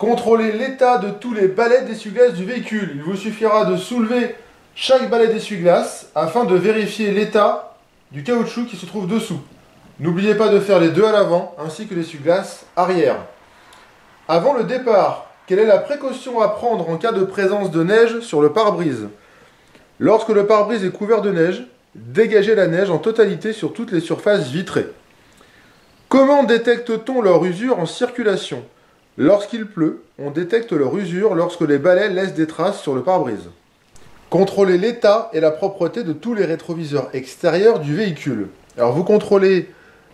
Contrôlez l'état de tous les balais d'essuie-glace du véhicule. Il vous suffira de soulever chaque balai d'essuie-glace afin de vérifier l'état du caoutchouc qui se trouve dessous. N'oubliez pas de faire les deux à l'avant ainsi que l'essuie-glace arrière. Avant le départ, quelle est la précaution à prendre en cas de présence de neige sur le pare-brise? Lorsque le pare-brise est couvert de neige, dégagez la neige en totalité sur toutes les surfaces vitrées. Comment détecte-t-on leur usure en circulation? Lorsqu'il pleut, on détecte leur usure lorsque les balais laissent des traces sur le pare-brise. Contrôlez l'état et la propreté de tous les rétroviseurs extérieurs du véhicule. Alors vous contrôlez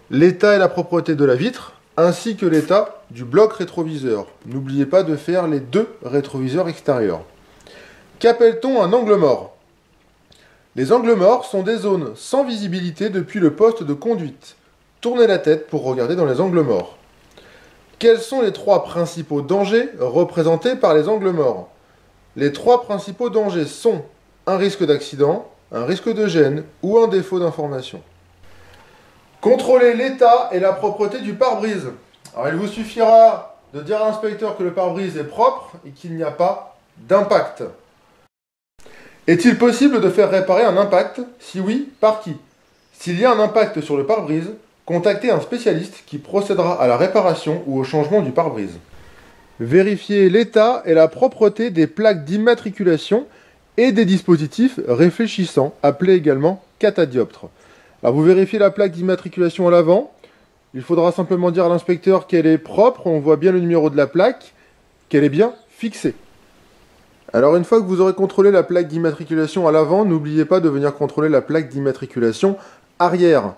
l'état et la propreté de la vitre, ainsi que l'état du bloc rétroviseur. N'oubliez pas de faire les deux rétroviseurs extérieurs. Qu'appelle-t-on un angle mort? Les angles morts sont des zones sans visibilité depuis le poste de conduite. Tournez la tête pour regarder dans les angles morts. Quels sont les trois principaux dangers représentés par les angles morts? Les trois principaux dangers sont un risque d'accident, un risque de gêne ou un défaut d'information. Contrôlez l'état et la propreté du pare-brise. Alors il vous suffira de dire à l'inspecteur que le pare-brise est propre et qu'il n'y a pas d'impact. Est-il possible de faire réparer un impact? Si oui, par qui? S'il y a un impact sur le pare-brise, contactez un spécialiste qui procédera à la réparation ou au changement du pare-brise. Vérifiez l'état et la propreté des plaques d'immatriculation et des dispositifs réfléchissants, appelés également catadioptres. Alors vous vérifiez la plaque d'immatriculation à l'avant. Il faudra simplement dire à l'inspecteur qu'elle est propre, on voit bien le numéro de la plaque, qu'elle est bien fixée. Alors une fois que vous aurez contrôlé la plaque d'immatriculation à l'avant, n'oubliez pas de venir contrôler la plaque d'immatriculation arrière.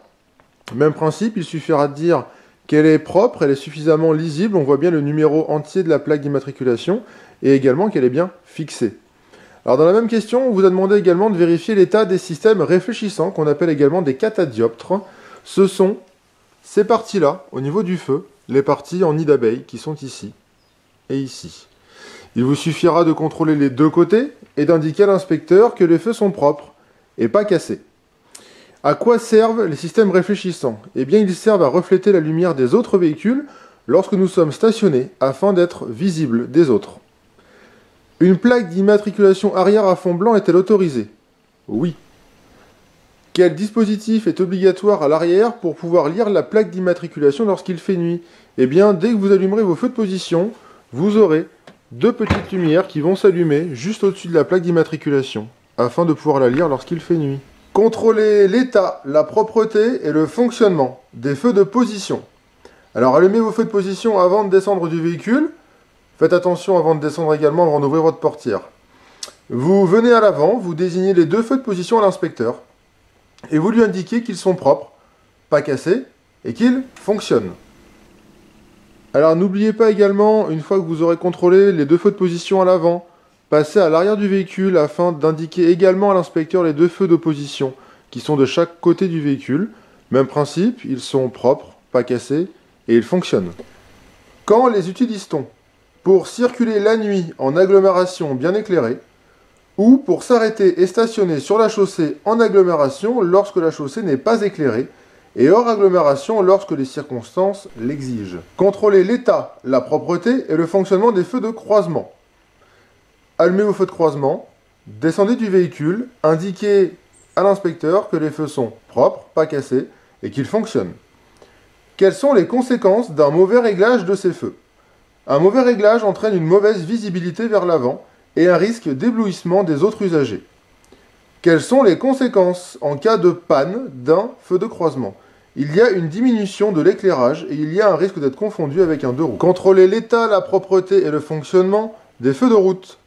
Même principe, il suffira de dire qu'elle est propre, elle est suffisamment lisible, on voit bien le numéro entier de la plaque d'immatriculation, et également qu'elle est bien fixée. Alors dans la même question, on vous a demandé également de vérifier l'état des systèmes réfléchissants, qu'on appelle également des catadioptres. Ce sont ces parties-là, au niveau du feu, les parties en nid d'abeille, qui sont ici et ici. Il vous suffira de contrôler les deux côtés et d'indiquer à l'inspecteur que les feux sont propres et pas cassés. À quoi servent les systèmes réfléchissants? Eh bien, ils servent à refléter la lumière des autres véhicules lorsque nous sommes stationnés afin d'être visibles des autres. Une plaque d'immatriculation arrière à fond blanc est-elle autorisée? Oui. Quel dispositif est obligatoire à l'arrière pour pouvoir lire la plaque d'immatriculation lorsqu'il fait nuit? Eh bien, dès que vous allumerez vos feux de position, vous aurez deux petites lumières qui vont s'allumer juste au-dessus de la plaque d'immatriculation, afin de pouvoir la lire lorsqu'il fait nuit. Contrôlez l'état, la propreté et le fonctionnement des feux de position. Alors allumez vos feux de position avant de descendre du véhicule. Faites attention avant de descendre également, avant d'ouvrir votre portière. Vous venez à l'avant, vous désignez les deux feux de position à l'inspecteur, et vous lui indiquez qu'ils sont propres, pas cassés, et qu'ils fonctionnent. Alors n'oubliez pas également, une fois que vous aurez contrôlé les deux feux de position à l'avant, passez à l'arrière du véhicule afin d'indiquer également à l'inspecteur les deux feux d'opposition qui sont de chaque côté du véhicule. Même principe, ils sont propres, pas cassés et ils fonctionnent. Quand les utilise-t-on? Pour circuler la nuit en agglomération bien éclairée ou pour s'arrêter et stationner sur la chaussée en agglomération lorsque la chaussée n'est pas éclairée et hors agglomération lorsque les circonstances l'exigent. Contrôlez l'état, la propreté et le fonctionnement des feux de croisement. Allumez vos feux de croisement, descendez du véhicule, indiquez à l'inspecteur que les feux sont propres, pas cassés, et qu'ils fonctionnent. Quelles sont les conséquences d'un mauvais réglage de ces feux? Un mauvais réglage entraîne une mauvaise visibilité vers l'avant et un risque d'éblouissement des autres usagers. Quelles sont les conséquences en cas de panne d'un feu de croisement? Il y a une diminution de l'éclairage et il y a un risque d'être confondu avec un deux roues. Contrôlez l'état, la propreté et le fonctionnement des feux de route.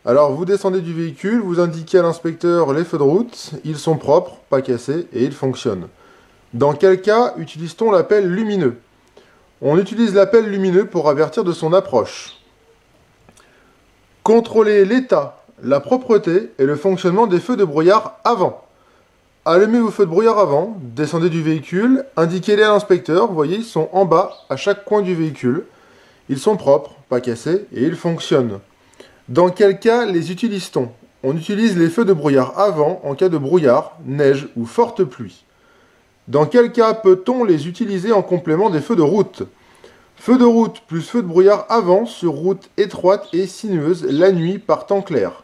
Alors vous descendez du véhicule, vous indiquez à l'inspecteur les feux de route, ils sont propres, pas cassés et ils fonctionnent. Dans quel cas utilise-t-on l'appel lumineux? On utilise l'appel lumineux pour avertir de son approche. Contrôlez l'état, la propreté et le fonctionnement des feux de brouillard avant. Allumez vos feux de brouillard avant, descendez du véhicule, indiquez-les à l'inspecteur, vous voyez, ils sont en bas à chaque coin du véhicule. Ils sont propres, pas cassés et ils fonctionnent. Dans quel cas les utilise-t-on? On utilise les feux de brouillard avant en cas de brouillard, neige ou forte pluie. Dans quel cas peut-on les utiliser en complément des feux de route? Feu de route plus feu de brouillard avant sur route étroite et sinueuse la nuit par temps clair.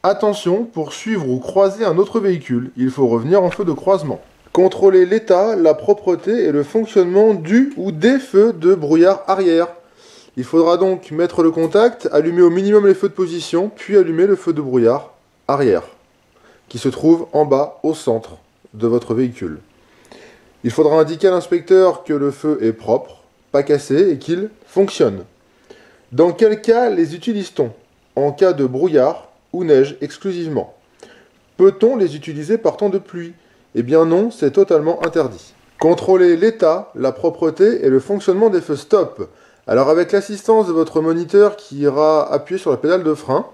Attention, pour suivre ou croiser un autre véhicule, il faut revenir en feu de croisement. Contrôlez l'état, la propreté et le fonctionnement du ou des feux de brouillard arrière. Il faudra donc mettre le contact, allumer au minimum les feux de position, puis allumer le feu de brouillard arrière, qui se trouve en bas au centre de votre véhicule. Il faudra indiquer à l'inspecteur que le feu est propre, pas cassé et qu'il fonctionne. Dans quel cas les utilise-t-on? En cas de brouillard ou neige exclusivement. Peut-on les utiliser par temps de pluie? Eh bien non, c'est totalement interdit. Contrôlez l'état, la propreté et le fonctionnement des feux stop. Alors avec l'assistance de votre moniteur qui ira appuyer sur la pédale de frein,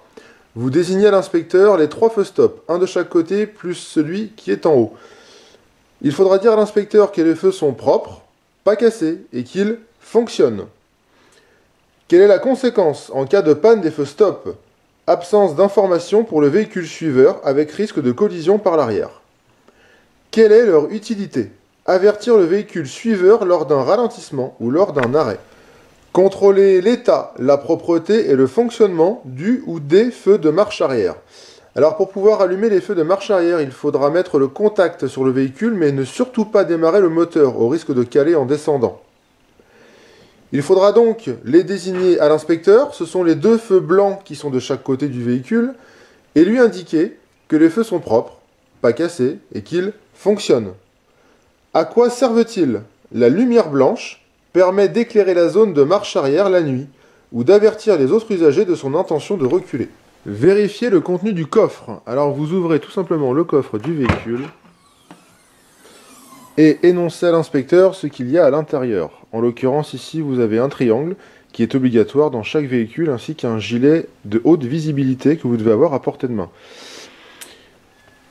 vous désignez à l'inspecteur les 3 feux stop, un de chaque côté plus celui qui est en haut. Il faudra dire à l'inspecteur que les feux sont propres, pas cassés et qu'ils fonctionnent. Quelle est la conséquence en cas de panne des feux stop? Absence d'information pour le véhicule suiveur avec risque de collision par l'arrière. Quelle est leur utilité? Avertir le véhicule suiveur lors d'un ralentissement ou lors d'un arrêt. Contrôler l'état, la propreté et le fonctionnement du ou des feux de marche arrière. Alors pour pouvoir allumer les feux de marche arrière, il faudra mettre le contact sur le véhicule mais ne surtout pas démarrer le moteur au risque de caler en descendant. Il faudra donc les désigner à l'inspecteur, ce sont les 2 feux blancs qui sont de chaque côté du véhicule, et lui indiquer que les feux sont propres, pas cassés et qu'ils fonctionnent. À quoi servent-ils? La lumière blanche permet d'éclairer la zone de marche arrière la nuit ou d'avertir les autres usagers de son intention de reculer. Vérifiez le contenu du coffre. Alors vous ouvrez tout simplement le coffre du véhicule et énoncez à l'inspecteur ce qu'il y a à l'intérieur. En l'occurrence ici vous avez un triangle qui est obligatoire dans chaque véhicule ainsi qu'un gilet de haute visibilité que vous devez avoir à portée de main.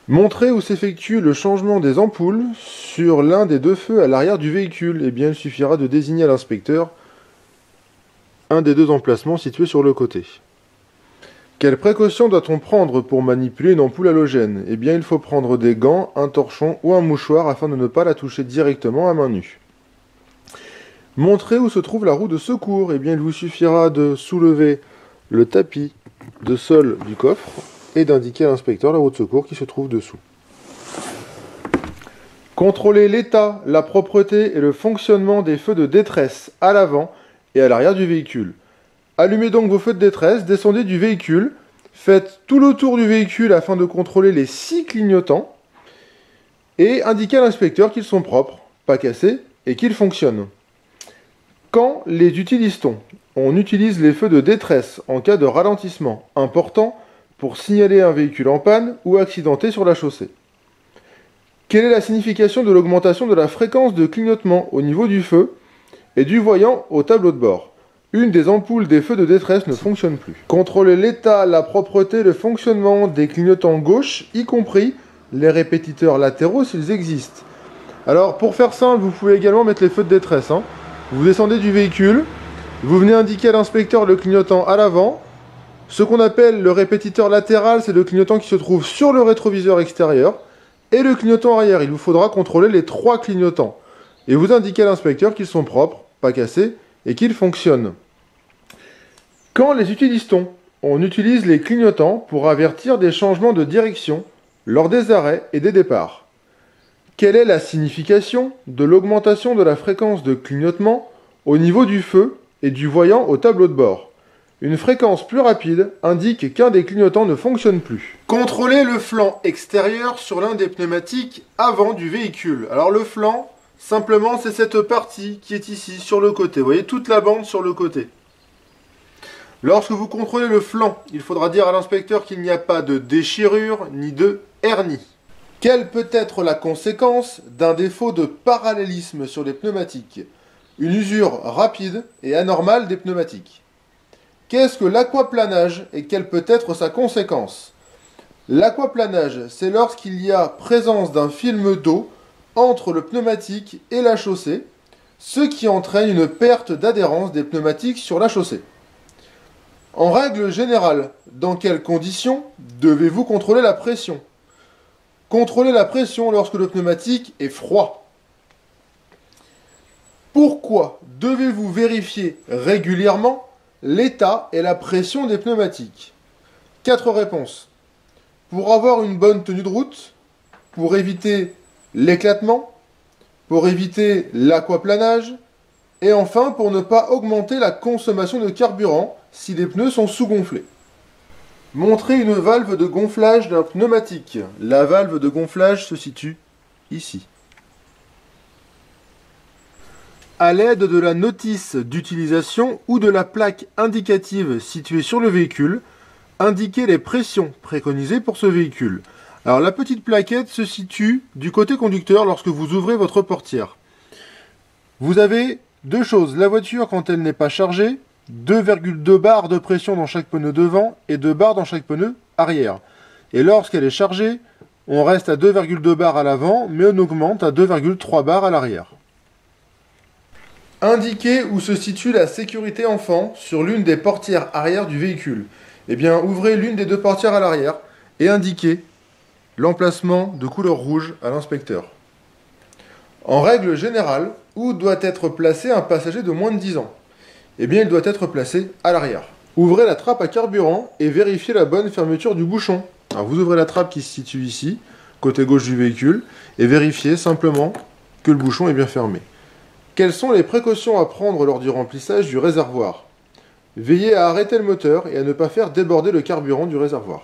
Montrez où s'effectue le changement des ampoules sur l'un des 2 feux à l'arrière du véhicule. Eh bien, il suffira de désigner à l'inspecteur un des 2 emplacements situés sur le côté. Quelles précautions doit-on prendre pour manipuler une ampoule halogène? Eh bien, il faut prendre des gants, un torchon ou un mouchoir afin de ne pas la toucher directement à main nue. Montrez où se trouve la roue de secours. Eh bien, il vous suffira de soulever le tapis de sol du coffre et d'indiquer à l'inspecteur la roue de secours qui se trouve dessous. Contrôlez l'état, la propreté et le fonctionnement des feux de détresse à l'avant et à l'arrière du véhicule. Allumez donc vos feux de détresse, descendez du véhicule, faites tout le tour du véhicule afin de contrôler les 6 clignotants et indiquez à l'inspecteur qu'ils sont propres, pas cassés et qu'ils fonctionnent. Quand les utilise-t-on? On utilise les feux de détresse en cas de ralentissement important pour signaler un véhicule en panne ou accidenté sur la chaussée. Quelle est la signification de l'augmentation de la fréquence de clignotement au niveau du feu et du voyant au tableau de bord? Une des ampoules des feux de détresse ne fonctionne plus. Contrôlez l'état, la propreté, le fonctionnement des clignotants gauche, y compris les répétiteurs latéraux s'ils existent. Alors pour faire simple, vous pouvez également mettre les feux de détresse. Vous descendez du véhicule, vous venez indiquer à l'inspecteur le clignotant à l'avant. Ce qu'on appelle le répétiteur latéral, c'est le clignotant qui se trouve sur le rétroviseur extérieur. Et le clignotant arrière, il vous faudra contrôler les 3 clignotants. Et vous indiquez à l'inspecteur qu'ils sont propres, pas cassés, et qu'ils fonctionnent. Quand les utilise-t-on? On utilise les clignotants pour avertir des changements de direction lors des arrêts et des départs. Quelle est la signification de l'augmentation de la fréquence de clignotement au niveau du feu et du voyant au tableau de bord? Une fréquence plus rapide indique qu'un des clignotants ne fonctionne plus. Contrôlez le flanc extérieur sur l'un des pneumatiques avant du véhicule. Alors le flanc, simplement c'est cette partie qui est ici sur le côté. Vous voyez toute la bande sur le côté. Lorsque vous contrôlez le flanc, il faudra dire à l'inspecteur qu'il n'y a pas de déchirure ni de hernie. Quelle peut être la conséquence d'un défaut de parallélisme sur les pneumatiques? Une usure rapide et anormale des pneumatiques. Qu'est-ce que l'aquaplanage et quelle peut être sa conséquence? L'aquaplanage, c'est lorsqu'il y a présence d'un film d'eau entre le pneumatique et la chaussée, ce qui entraîne une perte d'adhérence des pneumatiques sur la chaussée. En règle générale, dans quelles conditions devez-vous contrôler la pression? Contrôlez la pression lorsque le pneumatique est froid. Pourquoi devez-vous vérifier régulièrement l'état et la pression des pneumatiques? 4 réponses. Pour avoir une bonne tenue de route, pour éviter l'éclatement, pour éviter l'aquaplanage, et enfin pour ne pas augmenter la consommation de carburant si les pneus sont sous-gonflés. Montrez une valve de gonflage d'un pneumatique. La valve de gonflage se situe ici. À l'aide de la notice d'utilisation ou de la plaque indicative située sur le véhicule, indiquez les pressions préconisées pour ce véhicule. Alors la petite plaquette se situe du côté conducteur lorsque vous ouvrez votre portière. Vous avez deux choses. La voiture, quand elle n'est pas chargée, 2,2 bars de pression dans chaque pneu devant et 2 bars dans chaque pneu arrière. Et lorsqu'elle est chargée, on reste à 2,2 bars à l'avant, mais on augmente à 2,3 bars à l'arrière. Indiquez où se situe la sécurité enfant sur l'une des portières arrière du véhicule. Eh bien, ouvrez l'une des deux portières à l'arrière et indiquez l'emplacement de couleur rouge à l'inspecteur. En règle générale, où doit être placé un passager de moins de 10 ans? Eh bien, il doit être placé à l'arrière. Ouvrez la trappe à carburant et vérifiez la bonne fermeture du bouchon. Alors, vous ouvrez la trappe qui se situe ici, côté gauche du véhicule, et vérifiez simplement que le bouchon est bien fermé. Quelles sont les précautions à prendre lors du remplissage du réservoir? Veillez à arrêter le moteur et à ne pas faire déborder le carburant du réservoir.